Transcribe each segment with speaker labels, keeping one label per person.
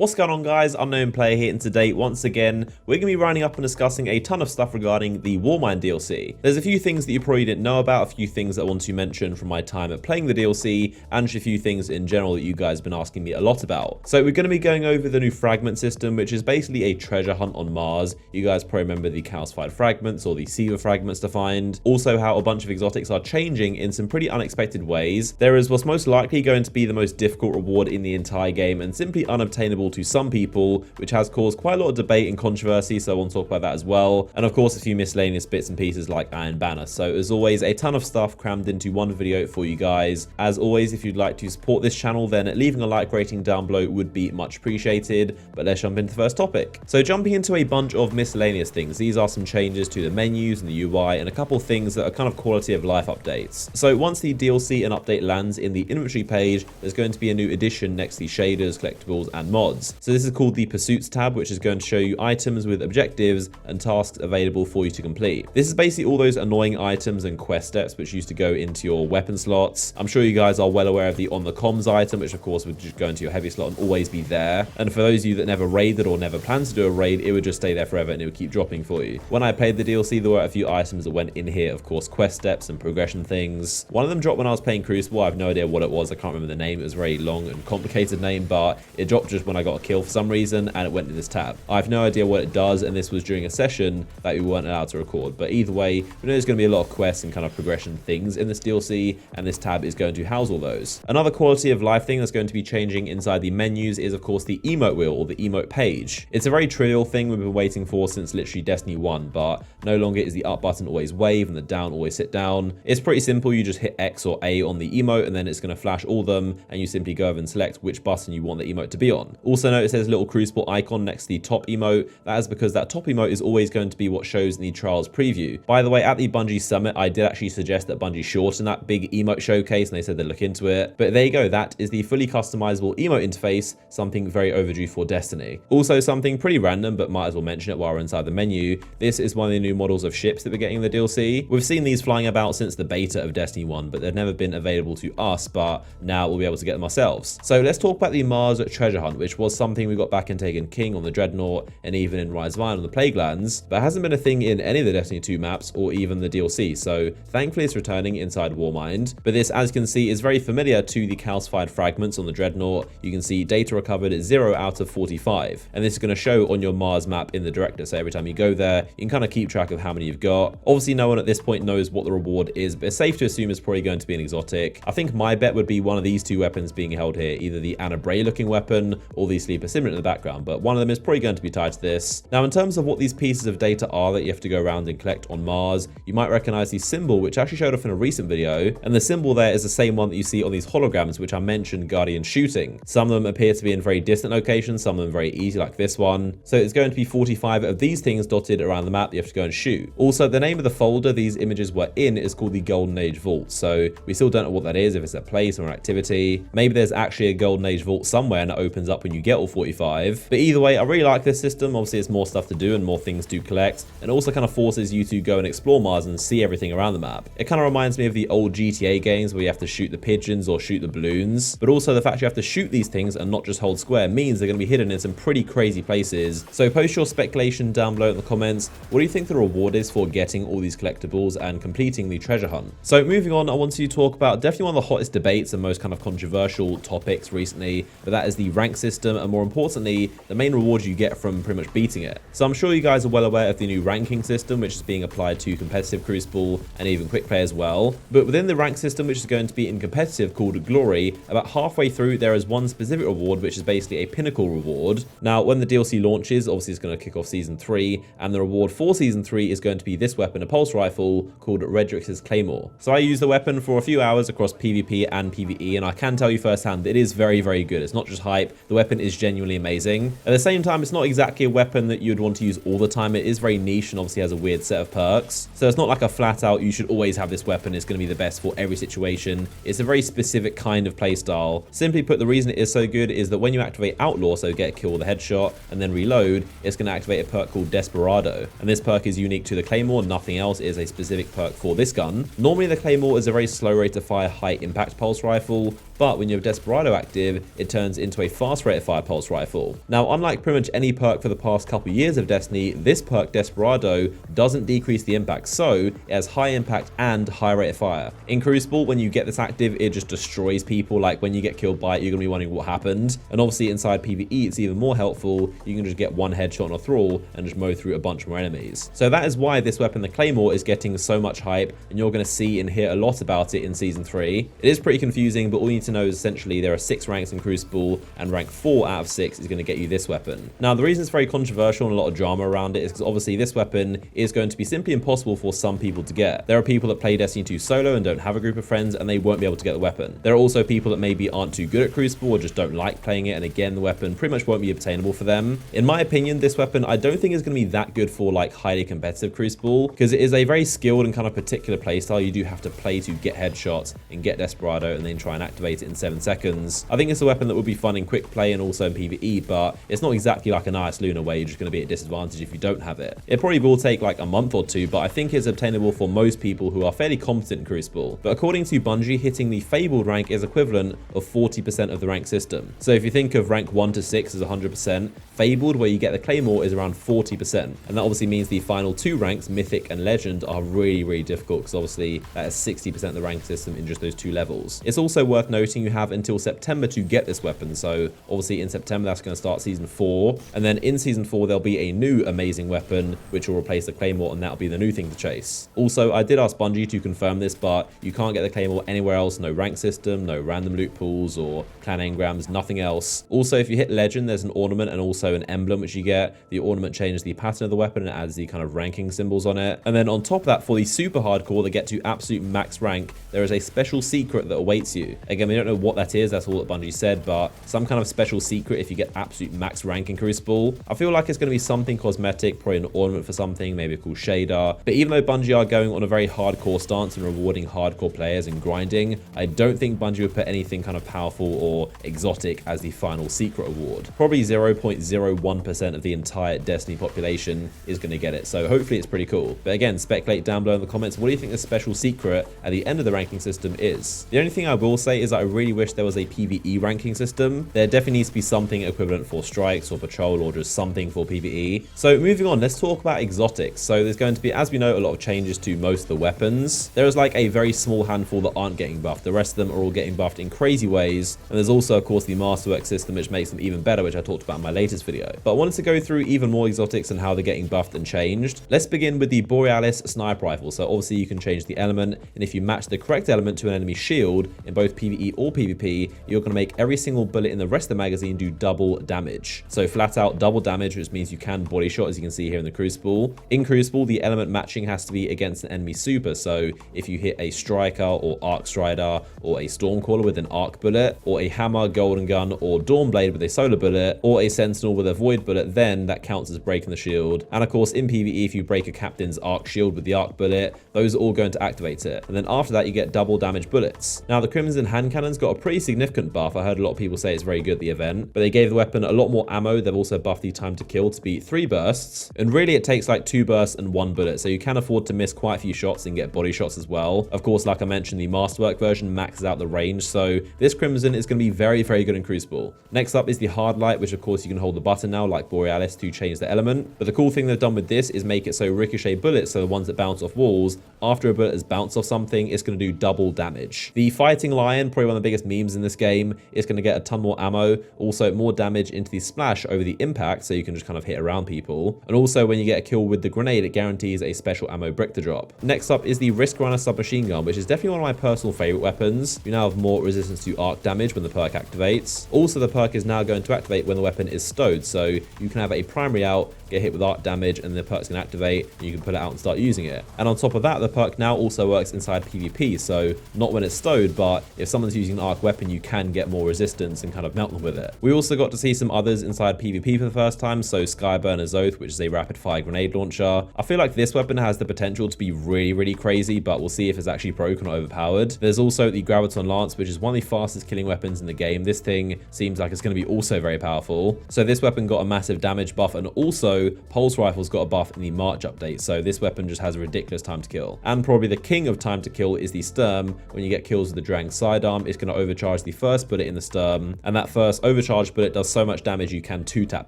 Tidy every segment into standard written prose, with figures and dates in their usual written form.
Speaker 1: What's going on, guys? Unknown Player here, and today, once again, we're going to be rounding up and discussing a ton of stuff regarding the Warmind DLC. There's a few things that you probably didn't know about, a few things that I want to mention from my time at playing the DLC, and just a few things in general that you guys have been asking me a lot about. So we're going to be going over the new fragment system, which is basically a treasure hunt on Mars. You guys probably remember the Calcified Fragments or the Seaver Fragments to find. Also, how a bunch of exotics are changing in some pretty unexpected ways. There is what's most likely going to be the most difficult reward in the entire game, and simply unobtainable to some people, which has caused quite a lot of debate and controversy, so I want to talk about that as well. And of course, a few miscellaneous bits and pieces like Iron Banner. So as always, a ton of stuff crammed into one video for you guys. As always, if you'd like to support this channel, then leaving a like rating down below would be much appreciated. But let's jump into the first topic. So jumping into a bunch of miscellaneous things, these are some changes to the menus and the UI and a couple of things that are kind of quality of life updates. So once the DLC and update lands in the inventory page, there's going to be a new addition next to the shaders, collectibles, and mods. So this is called the Pursuits tab, which is going to show you items with objectives and tasks available for you to complete. This is basically all those annoying items and quest steps which used to go into your weapon slots. I'm sure you guys are well aware of the on the comms item, which of course would just go into your heavy slot and always be there. And for those of you that never raided or never planned to do a raid, it would just stay there forever and it would keep dropping for you. When I played the DLC, there were a few items that went in here, of course, quest steps and progression things. One of them dropped when I was playing Crucible. I have no idea what it was. I can't remember the name. It was a very long and complicated name, but it dropped just when I got a kill for some reason, and it went in this tab. I have no idea what it does, and this was during a session that we weren't allowed to record. But either way, we know there's going to be a lot of quests and kind of progression things in this DLC, and this tab is going to house all those. Another quality of life thing that's going to be changing inside the menus is, of course, the emote wheel or the emote page. It's a very trivial thing we've been waiting for since literally Destiny 1, but no longer is the up button always wave and the down always sit down. It's pretty simple. You just hit X or A on the emote, and then it's going to flash all of them, and you simply go over and select which button you want the emote to be on. Also notice there's a little Crucible icon next to the top emote. That is because that top emote is always going to be what shows in the Trials preview. By the way, at the Bungie Summit, I did actually suggest that Bungie shorten that big emote showcase, and they said they'd look into it. But there you go, that is the fully customizable emote interface, something very overdue for Destiny. Also, something pretty random, but might as well mention it while we're inside the menu. This is one of the new models of ships that we're getting in the DLC. We've seen these flying about since the beta of Destiny 1, but they've never been available to us, but now we'll be able to get them ourselves. So let's talk about the Mars treasure hunt, which was something we got back in Taken King on the Dreadnought and even in Rise of Iron on the Plaguelands, but hasn't been a thing in any of the Destiny 2 maps or even the DLC, so thankfully it's returning inside Warmind. But this, as you can see, is very familiar to the Calcified Fragments on the Dreadnought. You can see data recovered is 0 out of 45, and this is going to show on your Mars map in the director, so every time you go there, you can kind of keep track of how many you've got. Obviously, no one at this point knows what the reward is, but it's safe to assume it's probably going to be an exotic. I think my bet would be one of these two weapons being held here, either the Anna Bray looking weapon or the Sleeper Simulant in the background, but one of them is probably going to be tied to this. Now, in terms of what these pieces of data are that you have to go around and collect on Mars, you might recognize the symbol, which actually showed up in a recent video, and the symbol there is the same one that you see on these holograms, which I mentioned Guardian shooting. Some of them appear to be in very distant locations, some of them very easy, like this one. So it's going to be 45 of these things dotted around the map that you have to go and shoot. Also, the name of the folder these images were in is called the Golden Age Vault, so we still don't know what that is, if it's a place or an activity. Maybe there's actually a Golden Age Vault somewhere and it opens up when you get all 45. But either way, I really like this system. Obviously, it's more stuff to do and more things to collect, and also kind of forces you to go and explore Mars and see everything around the map. It kind of reminds me of the old GTA games where you have to shoot the pigeons or shoot the balloons, but also the fact you have to shoot these things and not just hold square means they're going to be hidden in some pretty crazy places. So post your speculation down below in the comments. What do you think the reward is for getting all these collectibles and completing the treasure hunt? So moving on, I want to talk about definitely one of the hottest debates and most kind of controversial topics recently, but that is the rank system, and more importantly, the main reward you get from pretty much beating it. So I'm sure you guys are well aware of the new ranking system, which is being applied to competitive Crucible and even quick play as well. But within the rank system, which is going to be in competitive, called Glory, about halfway through there is one specific reward, which is basically a pinnacle reward. Now, when the DLC launches, obviously it's going to kick off Season 3, and the reward for Season 3 is going to be this weapon, a pulse rifle called Roses Claymore. So I used the weapon for a few hours across PvP and PvE, and I can tell you firsthand it is very, very good. It's not just hype. The weapon is genuinely amazing. At the same time, it's not exactly a weapon that you'd want to use all the time. It is very niche and obviously has a weird set of perks. So it's not like a flat out, you should always have this weapon, it's going to be the best for every situation. It's a very specific kind of playstyle. Simply put, the reason it is so good is that when you activate Outlaw, so get a kill with a headshot, and then reload, it's going to activate a perk called Desperado. And this perk is unique to the Claymore, nothing else. It is a specific perk for this gun. Normally the Claymore is a very slow rate of fire, high impact pulse rifle, but when you have Desperado active, it turns into a fast rate of fire pulse rifle. Now, unlike pretty much any perk for the past couple years of Destiny, this perk Desperado doesn't decrease the impact, so it has high impact and high rate of fire. In Crucible, when you get this active, it just destroys people. Like when you get killed by it, you're gonna be wondering what happened. And obviously inside PvE, it's even more helpful. You can just get one headshot on a thrall and just mow through a bunch more enemies. So that is why this weapon, the Claymore, is getting so much hype, and you're gonna see and hear a lot about it in Season 3. It is pretty confusing, but all you need to know is essentially there are 6 ranks in Crucible, and rank 4 out of 6 is gonna get you this weapon. Now, the reason it's very controversial and a lot of drama around it is because obviously this weapon is going to be simply impossible for some people to get. There are people that play Destiny 2 solo and don't have a group of friends, and they won't be able to get the weapon. There are also people that maybe aren't too good at Crucible or just don't like playing it, and again, the weapon pretty much won't be obtainable for them. In my opinion, this weapon I don't think is going to be that good for like highly competitive Crucible, because it is a very skilled and kind of particular playstyle. You do have to play to get headshots and get Desperado and then try and activate it in 7 seconds. I think it's a weapon that would be fun in quick play and also in PvE, but it's not exactly like an Ice Luna where you're just going to be at a disadvantage if you don't have it. It probably will take like a month or 2, but I think it's obtainable for most people who are fairly competent in Crucible. But according to Bungie, hitting the Fabled rank is equivalent of 40% of the rank system. So if you think of rank 1 to 6 as 100%, Fabled, where you get the Claymore, is around 40%. And that obviously means the final 2 ranks, Mythic and Legend, are really, really difficult, because obviously that is 60% of the rank system in just those 2 levels. It's also worth noting you have until September to get this weapon. So obviously in September, that's going to start Season 4. And then in Season 4, there'll be a new amazing weapon, which will replace the Claymore, and that'll be the new thing to chase. Also, I did ask Bungie to confirm this, but you can't get the Claymore anywhere else. No rank system, no random loot pools or clan engrams, nothing else. Also, if you hit Legend, there's an ornament and also an emblem which you get. The ornament changes the pattern of the weapon and adds the kind of ranking symbols on it. And then on top of that, for the super hardcore that get to absolute max rank, there is a special secret that awaits you. Again, we don't know what that is, that's all that Bungie said, but some kind of special secret if you get absolute max rank in Crucible. I feel like it's going to be something cosmetic, probably an ornament for something, maybe a cool shader. But even though Bungie are going on a very hardcore stance and rewarding hardcore players and grinding, I don't think Bungie would put anything kind of powerful or exotic as the final secret award. Probably 0.01% of the entire Destiny population is going to get it, so hopefully it's pretty cool. But again, speculate down below in the comments, what do you think the special secret at the end of the ranking system is? The only thing I will say is that I really wish there was a PvE ranking system. There definitely needs to be something equivalent for strikes or patrol or just something for PvE. So moving on, let's talk about exotics. So there's going to be, as we know, a lot of changes to most of the weapons. There is like a very small handful that aren't getting buffed. The rest of them are all getting buffed in crazy ways. And there's also, of course, the Masterwork system, which makes them even better, which I talked about in my latest video. But I wanted to go through even more exotics and how they're getting buffed and changed. Let's begin with the Borealis sniper rifle. So obviously you can change the element, and if you match the correct element to an enemy shield in both PvE or PvP, you're going to make every single bullet in the rest of the magazine do double damage. So flat out double damage, which means you can body shot, as you can see here in the Crucible. In Crucible, the element matching has to be against an enemy super. So if you hit a Striker or Arc Strider or a Stormcaller with an Arc Bullet, or a Hammer, Golden Gun, or Dawnblade with a Solar Bullet, or a Sentinel with a Void Bullet, then that counts as breaking the shield. And of course, in PvE, if you break a Captain's Arc Shield with the Arc Bullet, those are all going to activate it. And then after that, you get double damage bullets. Now, the Crimson Hand Cannon's got a pretty significant buff. I heard a lot of people say it's very good at the event, but they gave the weapon a lot more ammo. They've also buffed the time to kill to be 3 bursts. And really, it takes like 2 bursts and 1 bullet. So you can afford to miss quite a few shots and get body shots as well. Of course, like I mentioned, the Masterwork version maxes out the range. So this Crimson is going to be very, very good in Crucible. Next up is the Hard Light, which of course you can hold the button now like Borealis to change the element. But the cool thing they've done with this is make it so ricochet bullets, so the ones that bounce off walls, after a bullet has bounced off something, it's going to do double damage. The Fighting Lion, probably one of the biggest memes in this game, is going to get a ton more ammo, also more damage into the splash over the impact, so you can just kind of hit around people. And also when you get a kill with the grenade, it guarantees a special ammo brick to drop. Next up is the Risk Runner Submachine Gun, which is definitely one of my personal favorite weapons. You now have more resistance to arc damage when the perk activates. Also, the perk is now going to activate when the weapon is stowed, so you can have a primary out, get hit with arc damage, and the perk's going to activate, and you can pull it out and start using it. And on top of that, the perk now also works inside PvP, so not when it's stowed, but if someone's using an arc weapon, you can get more resistance and kind of melt them with it. We also got to see some others inside PvP for the first time, so Skyburner's Oath, which is a rapid fire grenade launcher. I feel like this weapon has the potential to be really, really crazy, but we'll see if it's actually broken or overpowered. There's also the Graviton Lance, which is one of the fastest killing weapons in the game. This thing seems like it's going to be also very powerful. So this weapon got a massive damage buff, and also Pulse Rifle's got a buff in the March update, so this weapon just has a ridiculous time to kill. And probably the king of time to kill is the Sturm. When you get kills with the Drang sidearm, jump, it's going to overcharge the first bullet in the stern, and that first overcharged bullet does so much damage you can 2-tap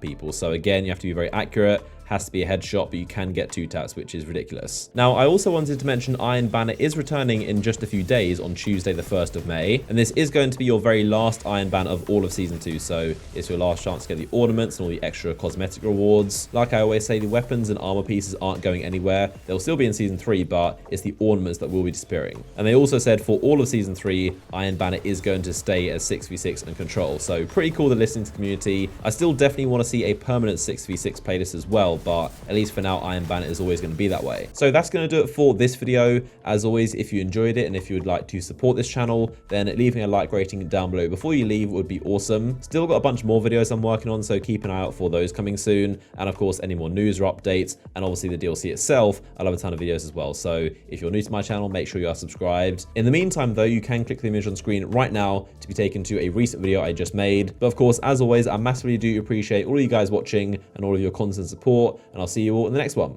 Speaker 1: people. So again, you have to be very accurate. Has to be a headshot, but you can get 2 taps, which is ridiculous. Now, I also wanted to mention Iron Banner is returning in just a few days on Tuesday, the 1st of May, and this is going to be your very last Iron Banner of all of Season 2, so it's your last chance to get the ornaments and all the extra cosmetic rewards. Like I always say, the weapons and armor pieces aren't going anywhere. They'll still be in Season 3, but it's the ornaments that will be disappearing. And they also said for all of Season 3, Iron Banner is going to stay as 6v6 and Control, so pretty cool to listen to the community. I still definitely want to see a permanent 6v6 playlist as well, but at least for now, Iron Banner is always going to be that way. So that's going to do it for this video. As always, if you enjoyed it and if you would like to support this channel, then leaving a like rating down below before you leave would be awesome. Still got a bunch more videos I'm working on, so keep an eye out for those coming soon. And of course, any more news or updates, and obviously the DLC itself, I'll have a ton of videos as well. So if you're new to my channel, make sure you are subscribed. In the meantime, though, you can click the image on screen right now to be taken to a recent video I just made. But of course, as always, I massively do appreciate all of you guys watching and all of your constant support, and I'll see you all in the next one.